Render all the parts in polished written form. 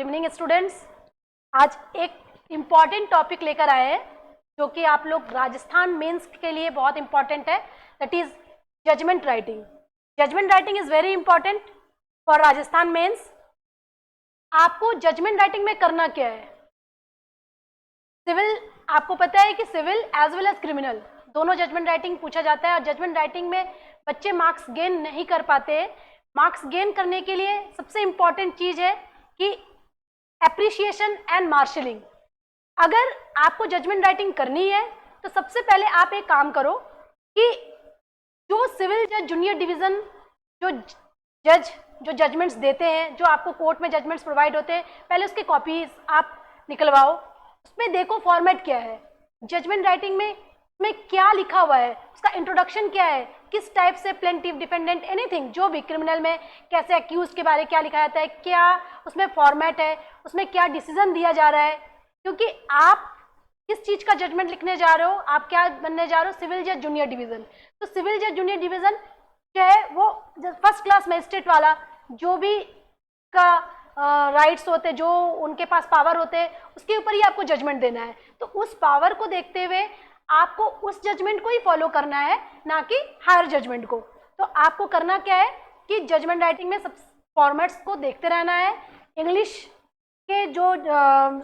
Good evening students. आज एक important topic लेकर आए हैं जो कि आप लोग राजस्थान मेंस के लिए बहुत इम्पॉर्टेंट है, that is judgement writing. Judgement writing is very important for Rajasthan mains. आपको जजमेंट राइटिंग में करना क्या है? सिविल, आपको पता है कि civil as well as criminal दोनों जजमेंट राइटिंग पूछा जाता है और जजमेंट राइटिंग में बच्चे मार्क्स गेन नहीं कर पाते। मार्क्स गेन करने के लिए सबसे इंपॉर्टेंट चीज है कि एप्रिशिएशन एंड मार्शलिंग। अगर आपको जजमेंट राइटिंग करनी है तो सबसे पहले आप एक काम करो कि जो सिविल जज जूनियर डिवीजन जो जजमेंट्स देते हैं, जो आपको कोर्ट में जजमेंट्स प्रोवाइड होते हैं, पहले उसके कॉपीज आप निकलवाओ। उसमें देखो फॉर्मेट क्या है, जजमेंट राइटिंग में क्या लिखा हुआ है, उसका इंट्रोडक्शन क्या है, किस टाइप से प्लेंटिफ डिफेंडेंट एनीथिंग, जो भी क्रिमिनल में कैसे एक्यूज के बारे में क्या लिखा जाता है, क्या उसमें फॉर्मेट है, उसमें क्या डिसीजन दिया जा रहा है। क्योंकि आप किस चीज का जजमेंट लिखने जा रहे हो, आप क्या बनने जा रहे हो, सिविल जज जूनियर डिवीजन। तो सिविल जज जूनियर डिवीजन जो है वो फर्स्ट क्लास मजिस्ट्रेट वाला जो भी का राइट्स होते, जो उनके पास पावर होते हैं, उसके ऊपर ही आपको जजमेंट देना है। तो उस पावर को देखते हुए आपको उस जजमेंट को ही फॉलो करना है, ना कि हायर जजमेंट को। तो आपको करना क्या है कि जजमेंट राइटिंग में सब फॉर्मेट्स को देखते रहना है। इंग्लिश के जो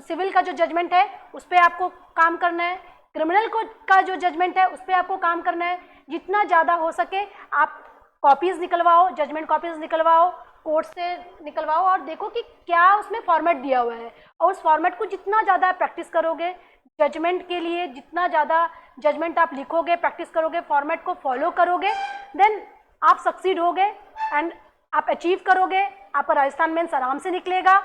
सिविल का जो जजमेंट है उस पर आपको काम करना है, क्रिमिनल को का जो जजमेंट है उस पर आपको काम करना है। जितना ज़्यादा हो सके आप कॉपीज़ निकलवाओ, जजमेंट कॉपीज़ निकलवाओ, कोर्ट से निकलवाओ और देखो कि क्या उसमें फॉर्मेट दिया हुआ है। और उस फॉर्मेट को जितना ज़्यादा प्रैक्टिस करोगे जजमेंट के लिए, जितना ज़्यादा जजमेंट आप लिखोगे, प्रैक्टिस करोगे, फॉर्मेट को फॉलो करोगे, देन आप सक्सीड होगे एंड आप अचीव करोगे। आपका राजस्थान मेंस आराम से निकलेगा।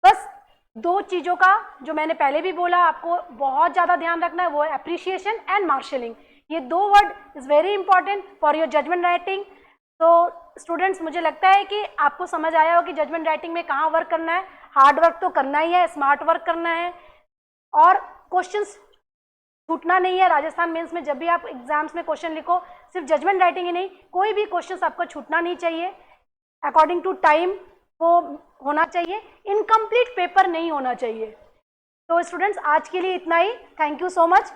बस दो चीज़ों का जो मैंने पहले भी बोला आपको बहुत ज़्यादा ध्यान रखना है, वो है एप्रिशिएशन एंड मार्शलिंग। ये दो word is very important for your judgement writing. तो स्टूडेंट्स, मुझे लगता है कि आपको समझ आया हो कि जजमेंट राइटिंग में कहाँ वर्क करना है। हार्ड वर्क तो करना ही है, स्मार्ट वर्क करना है और क्वेश्चंस छूटना नहीं है। राजस्थान मेंस में जब भी आप एग्जाम्स में क्वेश्चन लिखो, सिर्फ जजमेंट राइटिंग ही नहीं, कोई भी क्वेश्चंस आपको छूटना नहीं चाहिए। अकॉर्डिंग टू टाइम वो होना चाहिए, इनकम्प्लीट पेपर नहीं होना चाहिए। तो स्टूडेंट्स, आज के लिए इतना ही। Thank you so much.